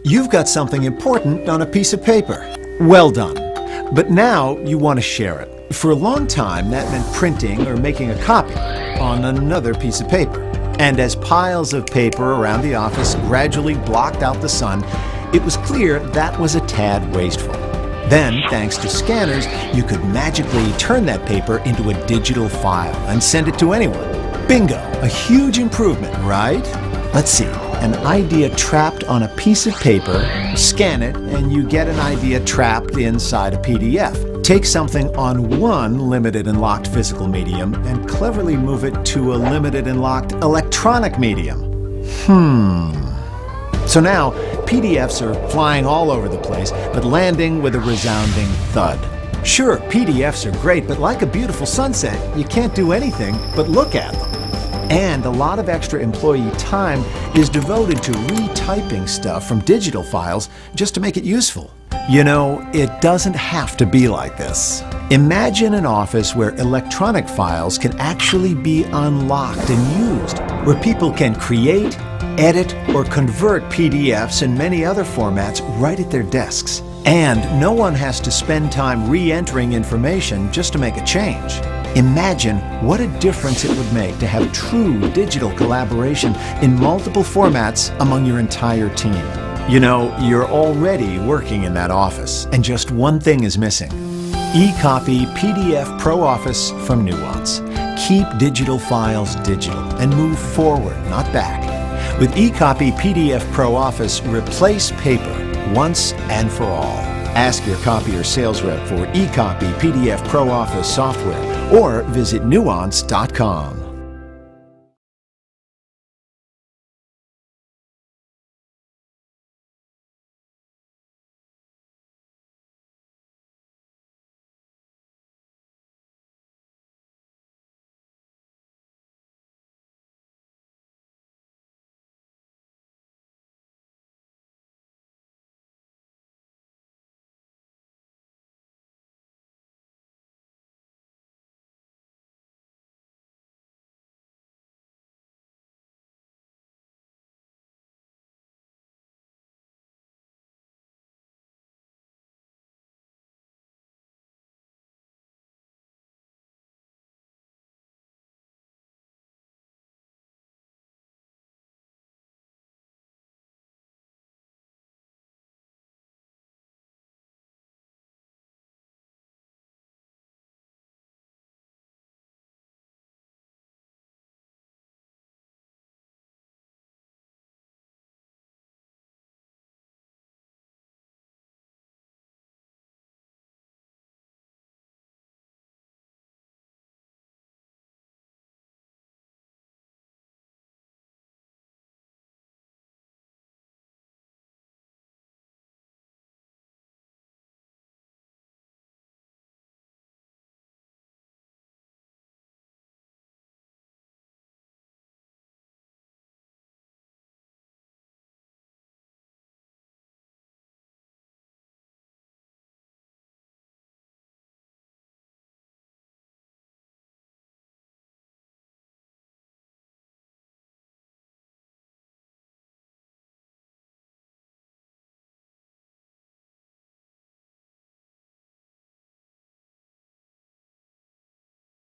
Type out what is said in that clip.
You've got something important on a piece of paper. Well done. But now you want to share it. For a long time, that meant printing or making a copy on another piece of paper. And as piles of paper around the office gradually blocked out the sun, it was clear that was a tad wasteful. Then, thanks to scanners, you could magically turn that paper into a digital file and send it to anyone. Bingo! A huge improvement, right? Let's see. An idea trapped on a piece of paper, scan it, and you get an idea trapped inside a PDF. Take something on one limited and locked physical medium and cleverly move it to a limited and locked electronic medium. So now, PDFs are flying all over the place, but landing with a resounding thud. Sure, PDFs are great, but like a beautiful sunset, you can't do anything but look at them. And a lot of extra employee time is devoted to retyping stuff from digital files just to make it useful. You know, it doesn't have to be like this. Imagine an office where electronic files can actually be unlocked and used, where people can create, edit, or convert PDFs and many other formats right at their desks. And no one has to spend time re-entering information just to make a change. Imagine what a difference it would make to have true digital collaboration in multiple formats among your entire team. You know, you're already working in that office, and just one thing is missing. eCopy PDF Pro Office from Nuance. Keep digital files digital and move forward, not back. With eCopy PDF Pro Office, replace paper once and for all. Ask your copier sales rep for eCopy PDF Pro Office software or visit nuance.com.